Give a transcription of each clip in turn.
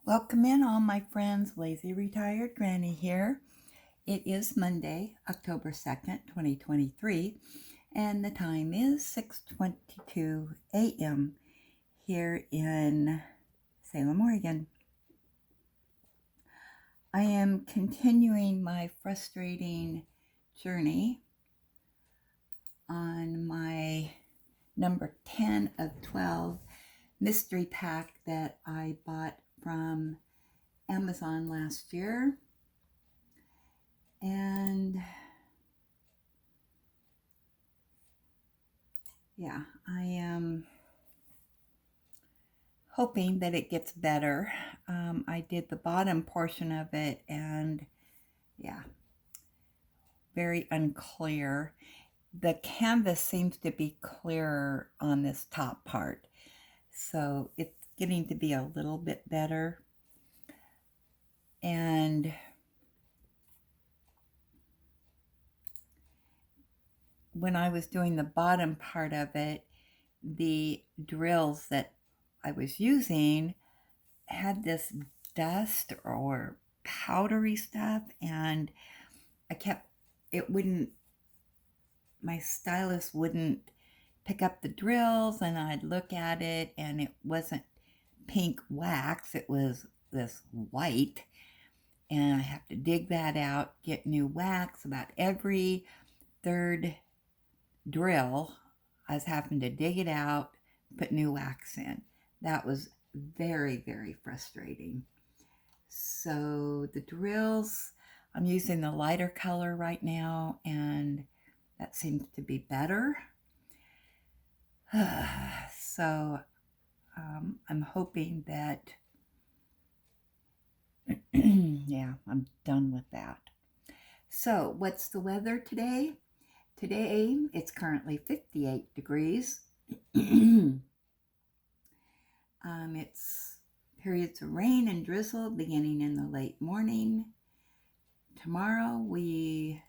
Welcome in all my friends, Lazy Retired Granny here. It is Monday, October 2nd, 2023, and the time is 6:22 a.m. here in Salem, Oregon. I am continuing my frustrating journey on my number 10 of 12 mystery pack that I bought from Amazon last year. And yeah, I am hoping that it gets better. I did the bottom portion of it, and yeah, very unclear. The canvas seems to be clearer on this top part, so it's getting to be a little bit better. And when I was doing the bottom part of it, the drills that I was using had this dust or powdery stuff, and my stylus wouldn't pick up the drills, and I'd look at it and it wasn't pink wax, it was this white, and I have to dig that out, get new wax about every third drill. I was having to dig it out, put new wax in. That was very, very frustrating. So the drills, I'm using the lighter color right now, and that seems to be better. So I'm hoping that, yeah, I'm done with that. So what's the weather today? Today, it's currently 58 degrees. It's periods of rain and drizzle beginning in the late morning. Tomorrow, we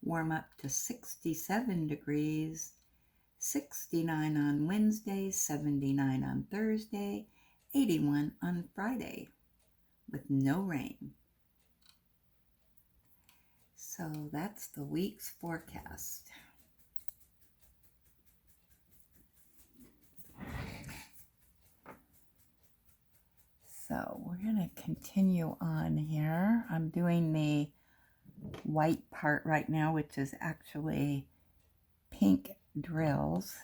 warm up to 67 degrees, 69 on Wednesday, 79 on Thursday, 81 on Friday, with no rain. So that's the week's forecast. So we're going to continue on here. I'm doing the white part right now, which is actually pink drills.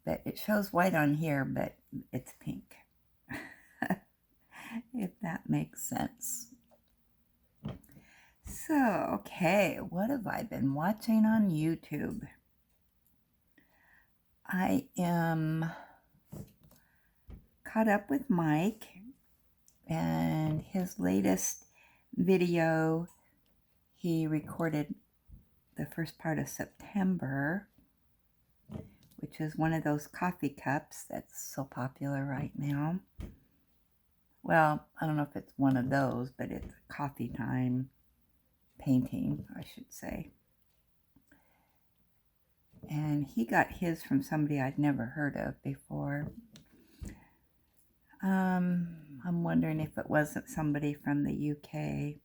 But it shows white on here, but it's pink. If that makes sense. So, okay, what have I been watching on YouTube? I am caught up with Mike and his latest video. He recorded the first part of September, which is one of those coffee cups that's so popular right now. Well, I don't know if it's one of those, but it's a coffee time painting, I should say. And he got his from somebody I'd never heard of before. I'm wondering if it wasn't somebody from the UK.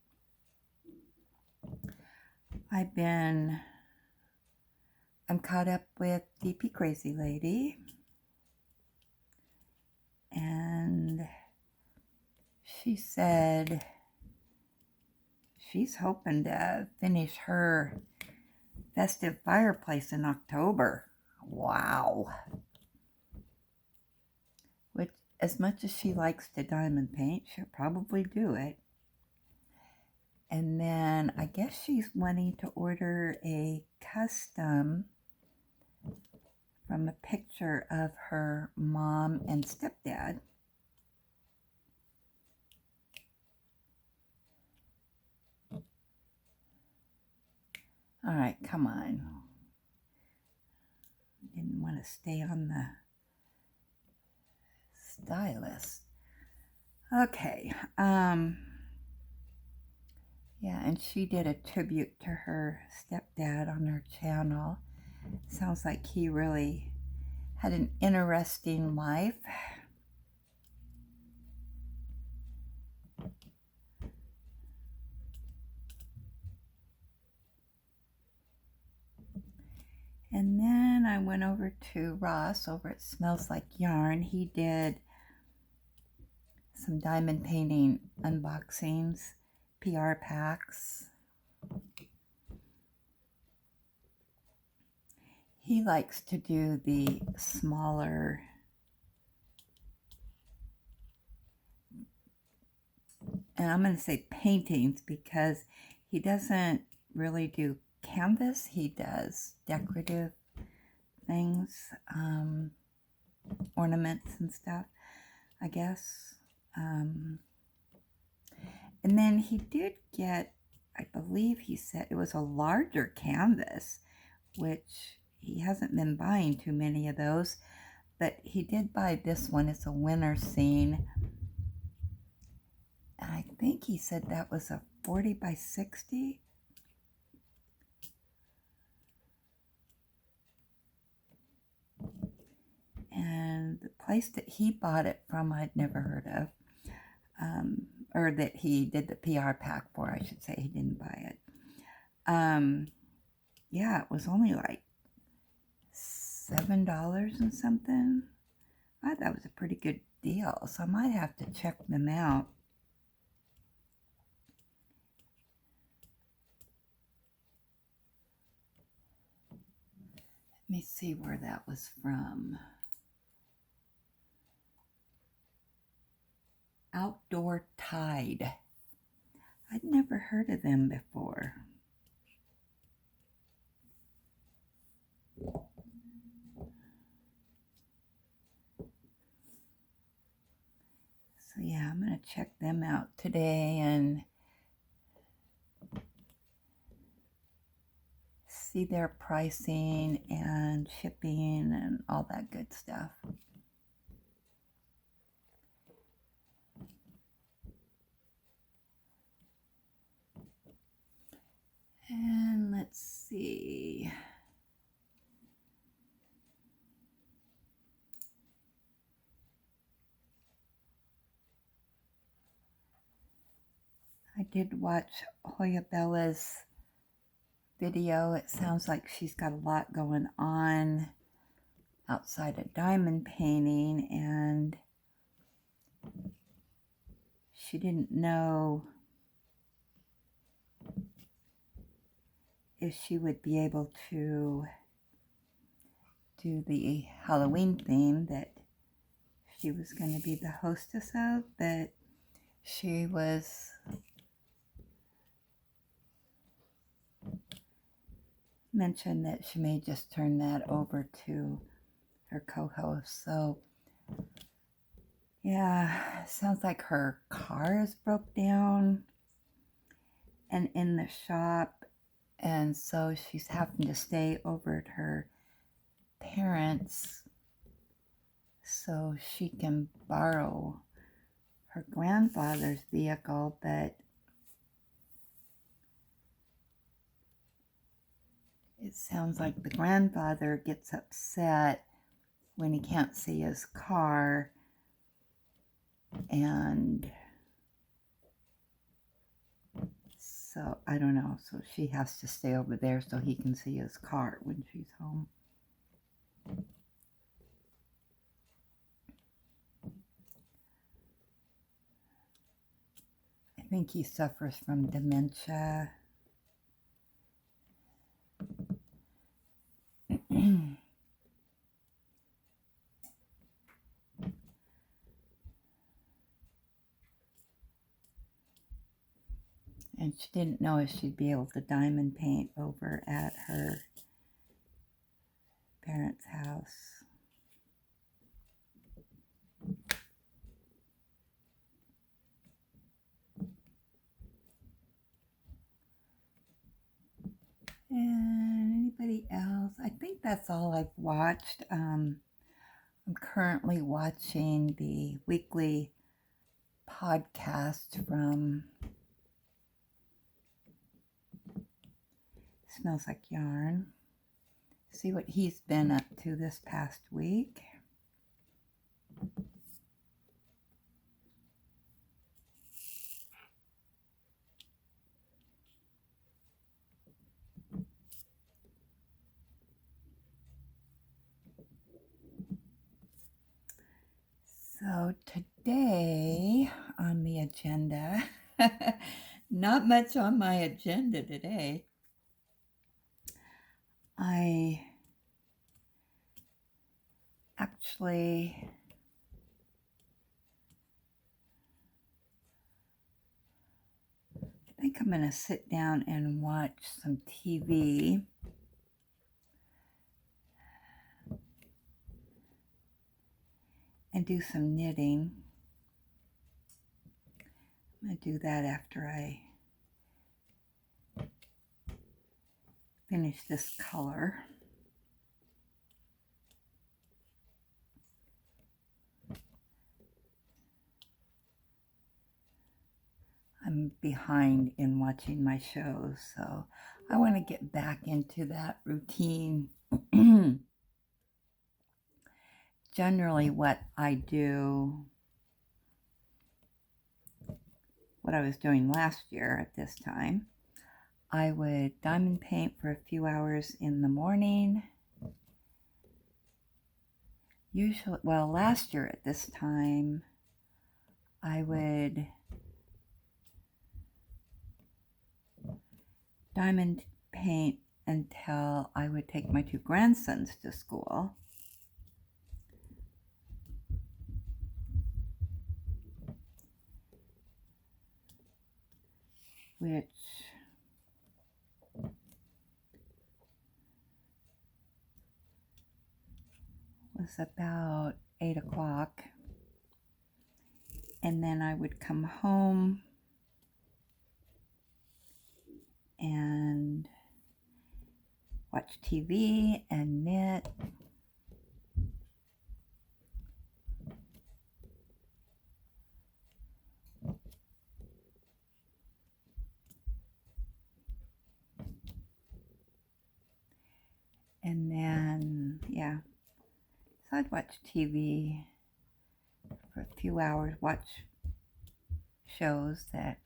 I'm caught up with DP Crazy Lady, and she said she's hoping to finish her festive fireplace in October. Wow. Which, as much as she likes to diamond paint, she'll probably do it. And then I guess she's wanting to order a custom from a picture of her mom and stepdad. All right, come on. Didn't want to stay on the stylus. Okay. Yeah, and she did a tribute to her stepdad on her channel. Sounds like he really had an interesting life. And then I went over to Ross over at Smells Like Yarn. He did some diamond painting unboxings, PR packs. He likes to do the smaller, and I'm going to say paintings, because he doesn't really do canvas. He does decorative things, ornaments and stuff, I guess. And then he did get, I believe he said it was a larger canvas, which he hasn't been buying too many of those, but he did buy this one. It's a winter scene. And I think he said that was a 40 by 60. And the place that he bought it from, I'd never heard of. Or that he did the PR pack for, I should say. He didn't buy it. Yeah, it was only like $7 and something. I thought that was a pretty good deal, so I might have to check them out. Let me see where that was from. Outdoor Tide. I'd never heard of them before. So yeah, I'm going to check them out today and see their pricing and shipping and all that good stuff. And let's see. I did watch Hoya Bella's video. It sounds like she's got a lot going on outside of diamond painting, and she didn't know if she would be able to do the Halloween theme that she was going to be the hostess of, but she was mentioned that she may just turn that over to her co-host. So yeah, sounds like her car is broke down and in the shop, and so she's having to stay over at her parents so she can borrow her grandfather's vehicle, but it sounds like the grandfather gets upset when he can't see his car, and so I don't know, so she has to stay over there so he can see his car when she's home. I think he suffers from dementia. And she didn't know if she'd be able to diamond paint over at her parents' house. And anybody else? I think that's all I've watched. I'm currently watching the weekly podcast from smells like yarn. See what he's been up to this past week. So today on the agenda, not much on my agenda today. I actually I think I'm going to sit down and watch some TV. And do some knitting. I'm going to do that after I finish this color. I'm behind in watching my shows, so I want to get back into that routine. Generally, what I do, what I was doing last year at this time, I would diamond paint for a few hours in the morning. Usually, well, last year at this time, I would diamond paint until I would take my 2 grandsons to school. Which was about 8 o'clock. And then I would come home and watch TV and knit. And then, yeah, so I'd watch TV for a few hours, watch shows that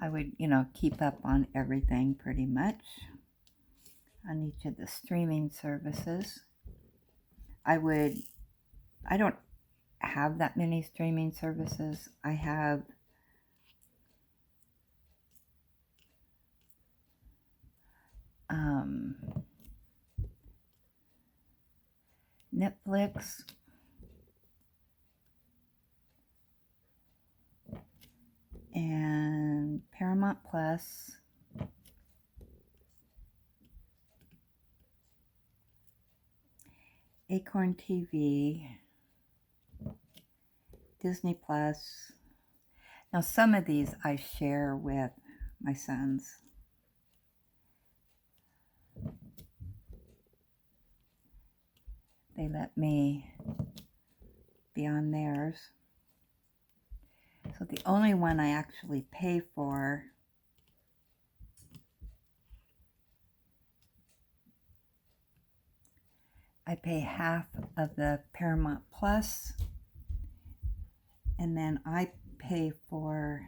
I would, keep up on everything pretty much on each of the streaming services. I don't have that many streaming services. I have Netflix, and Paramount Plus, Acorn TV, Disney Plus. Now, some of these I share with my sons. They let me be on theirs. So the only one I actually pay for I pay half of the Paramount Plus, and then I pay for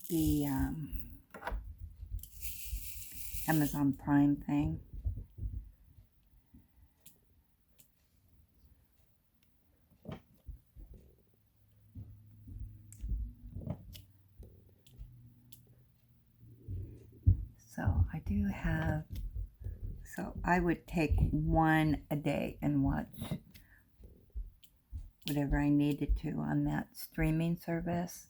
the Amazon Prime thing. So I do have, so I would take one a day and watch whatever I needed to on that streaming service.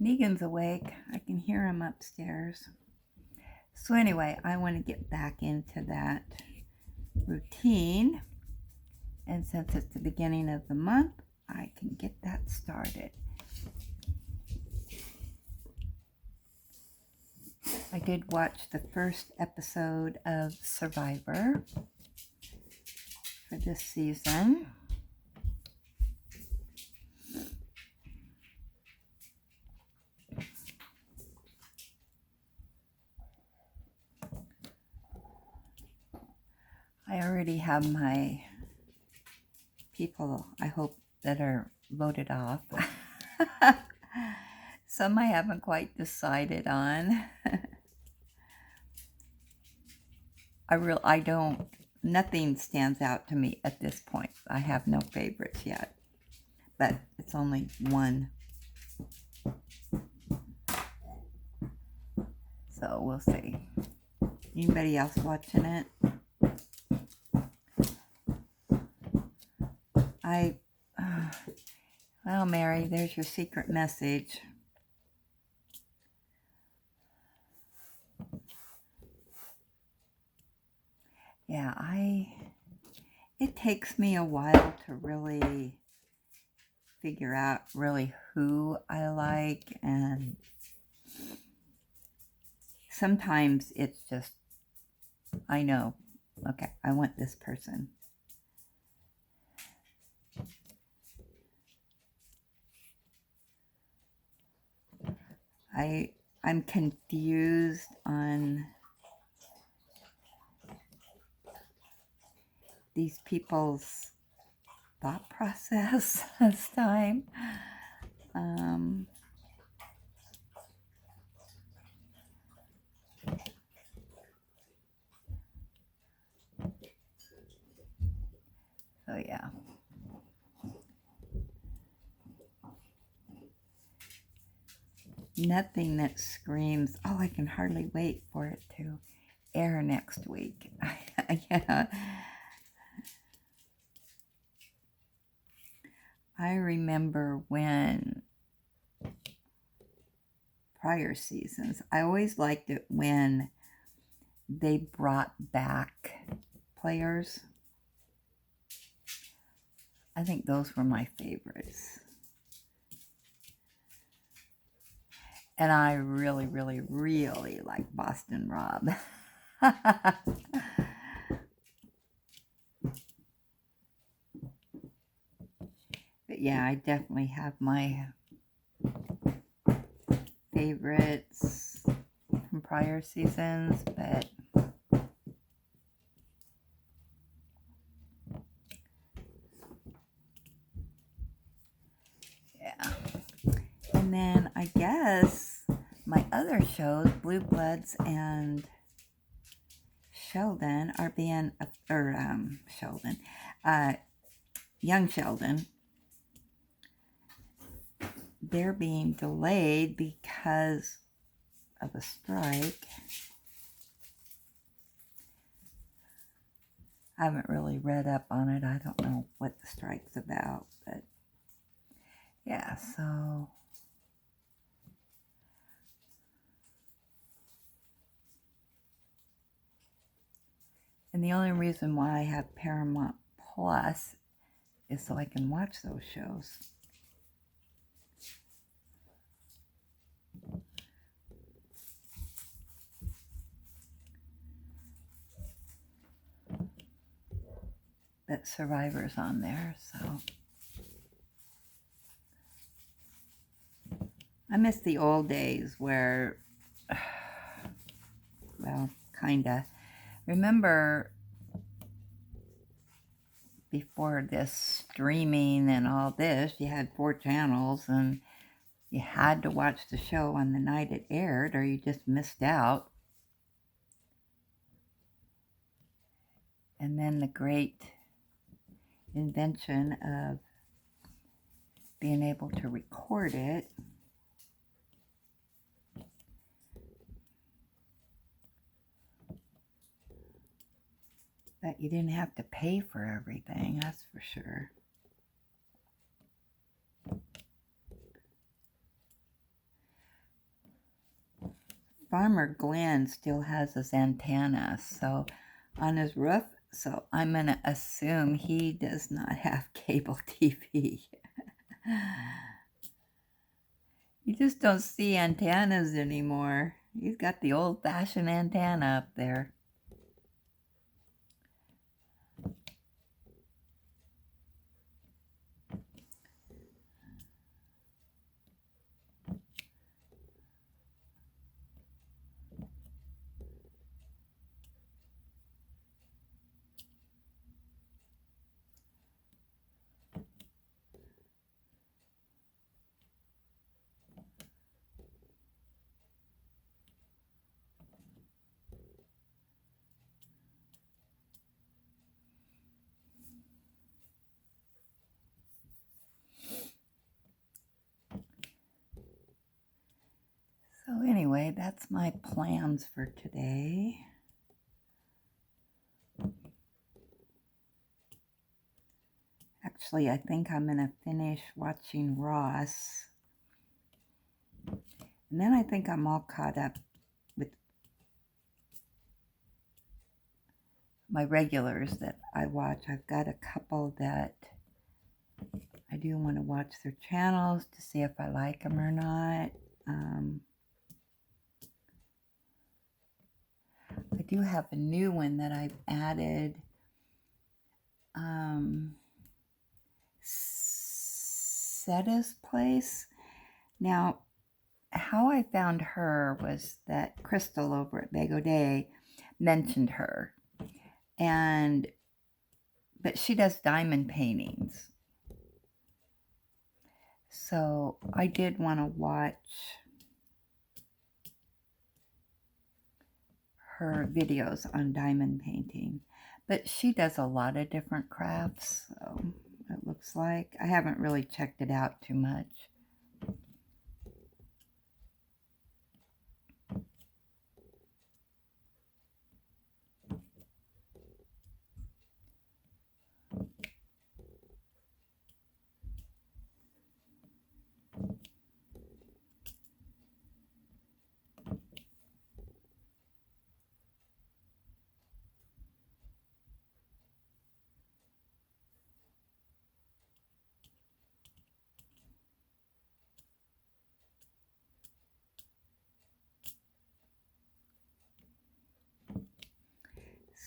Negan's awake. I can hear him upstairs. So anyway, I want to get back into that routine. And since it's the beginning of the month, I can get that started. I did watch the first episode of Survivor for this season. I already have my people, I hope, that are voted off. Some I haven't quite decided on. I don't, nothing stands out to me at this point. I have no favorites yet, but it's only one. So we'll see. Anybody else watching it? Well, Mary, there's your secret message. Yeah, it takes me a while to really figure out really who I like, and sometimes it's just, I know, okay, I want this person. I'm confused on these people's thought process this time. So yeah. Nothing that screams, oh, I can hardly wait for it to air next week. Yeah. I remember when prior seasons, I always liked it when they brought back players. I think those were my favorites. And I really, really, really like Boston Rob. But yeah, I definitely have my favorites from prior seasons, but yeah. And then I guess my other shows, Blue Bloods and Sheldon, are being, Young Sheldon, they're being delayed because of a strike. I haven't really read up on it. I don't know what the strike's about, but yeah, so and the only reason why I have Paramount Plus is so I can watch those shows. But Survivor's on there, so I miss the old days where, well, kinda. Remember before this streaming and all this, you had 4 channels and you had to watch the show on the night it aired or you just missed out. And then the great invention of being able to record it. But you didn't have to pay for everything, that's for sure. Farmer Glenn still has his antenna on his roof, so I'm going to assume he does not have cable TV. You just don't see antennas anymore. He's got the old-fashioned antenna up there. So anyway, that's my plans for today. Actually, I think I'm going to finish watching Ross. And then I think I'm all caught up with my regulars that I watch. I've got a couple that I do want to watch their channels to see if I like them or not. I do have a new one that I've added. Setta's Place. Now, how I found her was that Crystal over at Bag O'Day mentioned her. But she does diamond paintings. So I did want to watch her videos on diamond painting. But she does a lot of different crafts, so it looks like. I haven't really checked it out too much.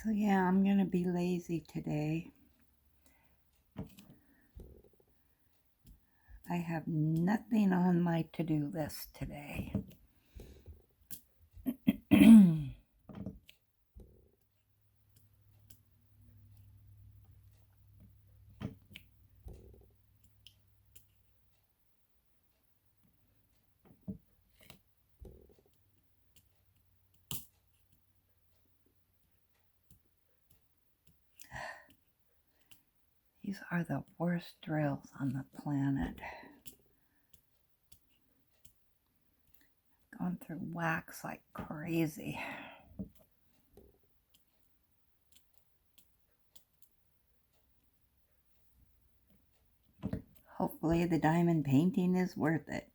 So yeah, I'm going to be lazy today. I have nothing on my to-do list today. These are the worst drills on the planet. Going through wax like crazy. Hopefully the diamond painting is worth it.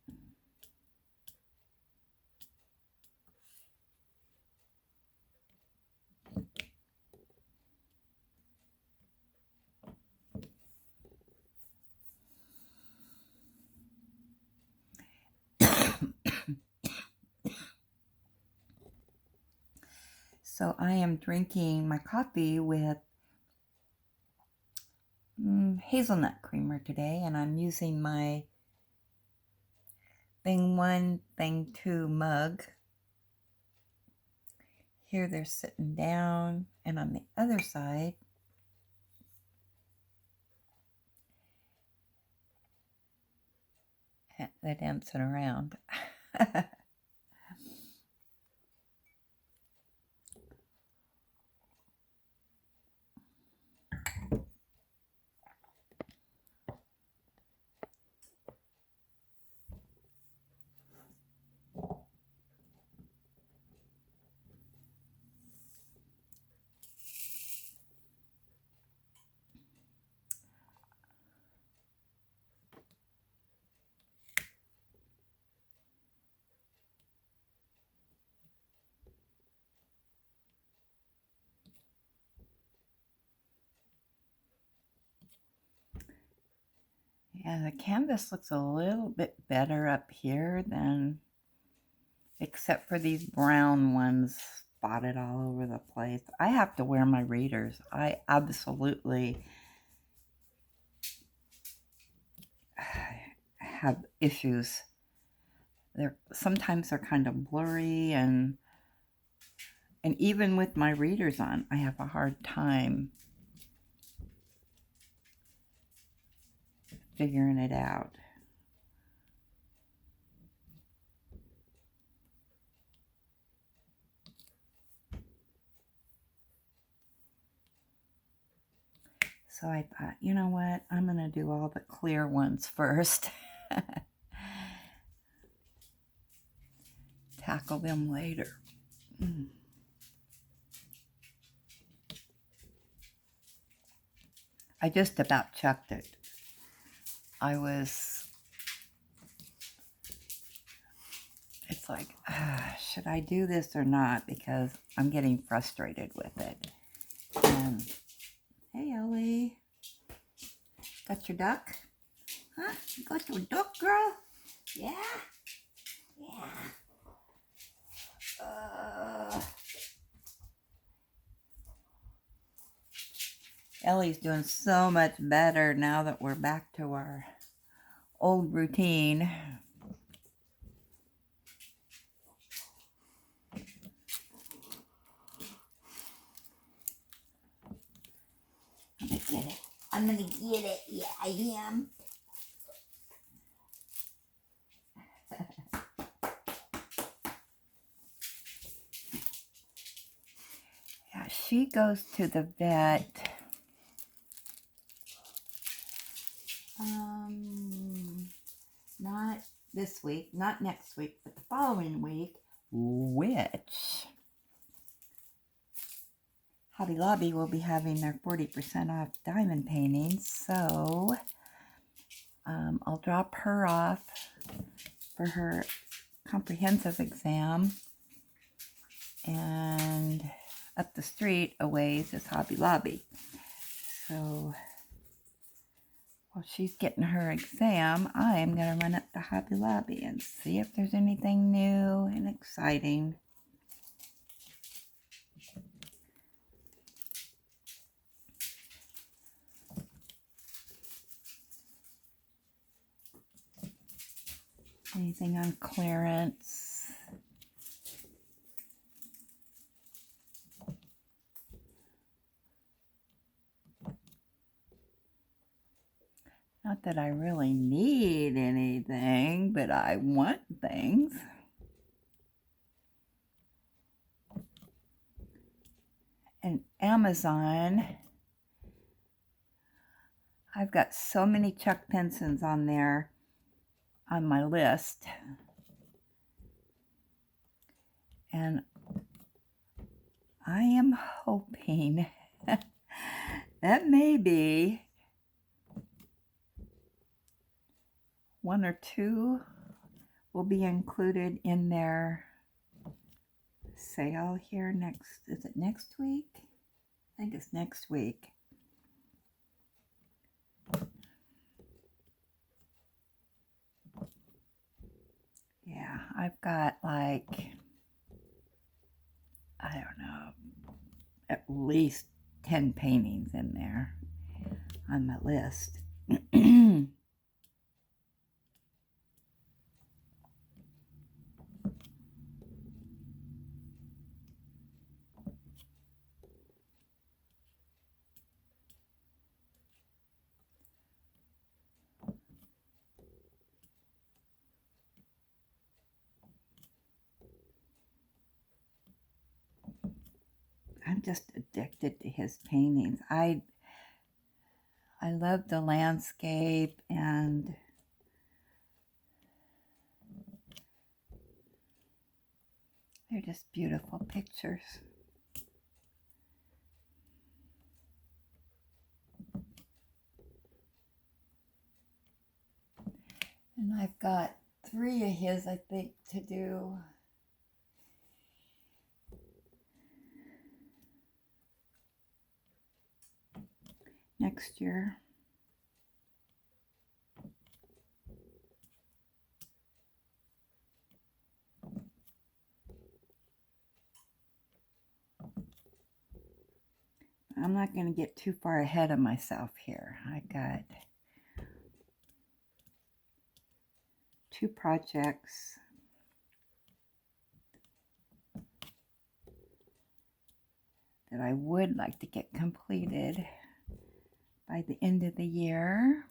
So I am drinking my coffee with hazelnut creamer today, and I'm using my thing 1, thing 2 mug. Here they're sitting down, and on the other side, they're dancing around. Yeah, the canvas looks a little bit better up here than except for these brown ones spotted all over the place. I have to wear my readers. I absolutely have issues. Sometimes they're kind of blurry, and even with my readers on, I have a hard time figuring it out. So I thought, you know what? I'm going to do all the clear ones first. Tackle them later. I just about chucked it. It's like, should I do this or not? Because I'm getting frustrated with it. And, hey, Ellie. Got your duck? Huh? You got your duck, girl? Yeah? Yeah. Ellie's doing so much better now that we're back to our old routine. I'm gonna get it. I'm gonna get it. Yeah, I am. Yeah, she goes to the vet. Not this week, not next week, but the following week, which Hobby Lobby will be having their 40% off diamond paintings. So I'll drop her off for her comprehensive exam, and up the street a ways is Hobby Lobby. So while she's getting her exam, I'm going to run up to Hobby Lobby and see if there's anything new and exciting. Anything on clearance. Not that I really need anything, but I want things. And Amazon, I've got so many Chuck Pensons on there on my list. And I am hoping that maybe one or two will be included in their sale here is it next week? I think it's next week. Yeah, I've got like, I don't know, at least 10 paintings in there on my list. I'm just addicted to his paintings. I love the landscape, and they're just beautiful pictures. And I've got 3 of his, I think, to do. Next year. I'm not going to get too far ahead of myself here. I got 2 projects that I would like to get completed by the end of the year.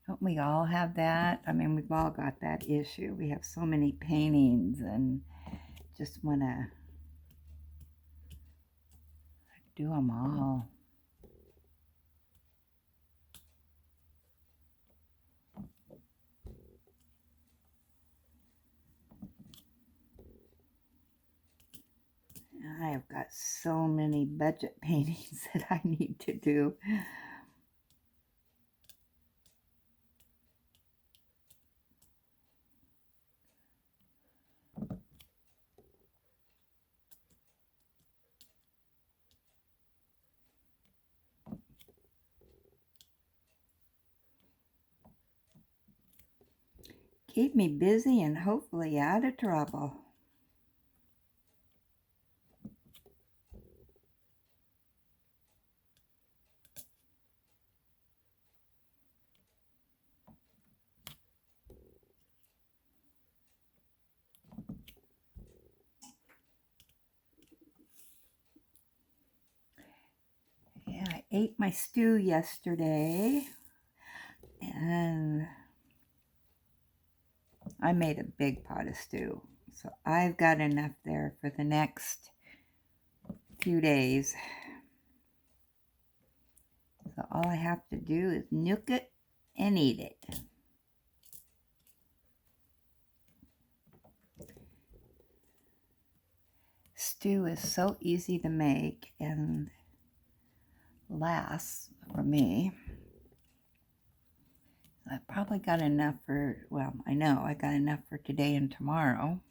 Don't we all have that? I mean, we've all got that issue. We have so many paintings and just want to do them all. I have got so many budget paintings that I need to do. Keep me busy and hopefully out of trouble. Yeah, I ate my stew yesterday, and I made a big pot of stew. So I've got enough there for the next few days. So all I have to do is nuke it and eat it. Stew is so easy to make and lasts for me. I probably got enough for, well, I know I got enough for today and tomorrow.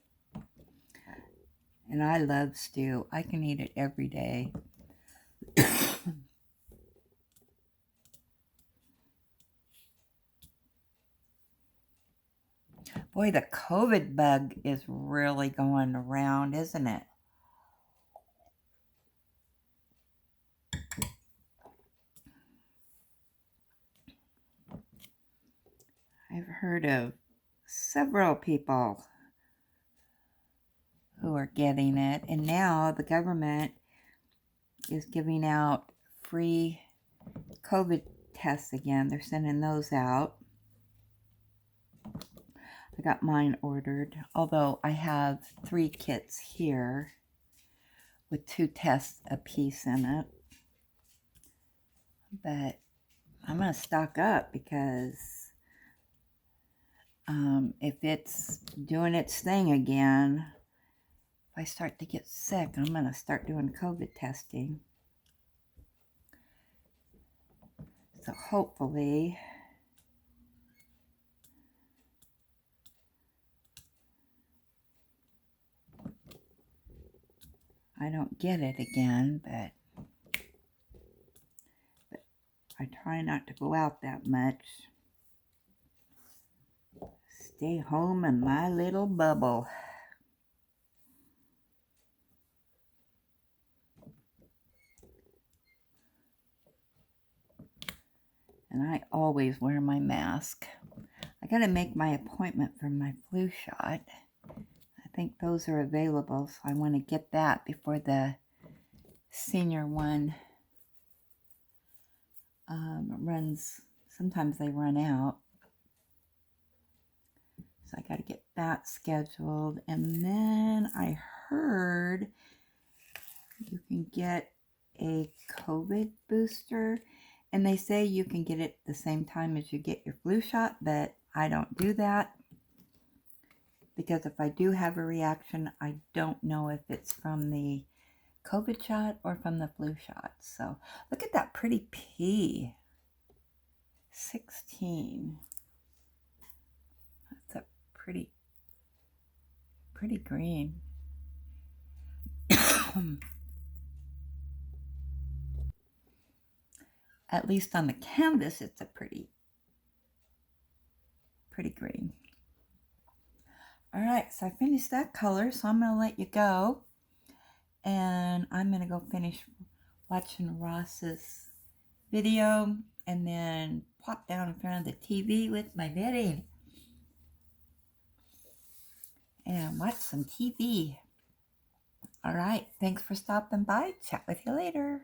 And I love stew. I can eat it every day. Boy, the COVID bug is really going around, isn't it? I've heard of several people who are getting it, and now the government is giving out free COVID tests again. They're sending those out. I got mine ordered, although I have 3 kits here with 2 tests apiece in it. But I'm going to stock up because if it's doing its thing again, if I start to get sick, I'm going to start doing COVID testing. So hopefully I don't get it again, but I try not to go out that much. Stay home in my little bubble. And I always wear my mask. I gotta make my appointment for my flu shot. I think those are available, so I want to get that before the senior one runs. Sometimes they run out. So I got to get that scheduled. And then I heard you can get a COVID booster. And they say you can get it the same time as you get your flu shot, but I don't do that. Because if I do have a reaction, I don't know if it's from the COVID shot or from the flu shot. So look at that pretty pea. 16. That's a pretty green. At least on the canvas, it's a pretty green. All right, so I finished that color, so I'm going to let you go. And I'm going to go finish watching Ross's video and then plop down in front of the TV with my knitting and watch some TV. All right, thanks for stopping by. Chat with you later.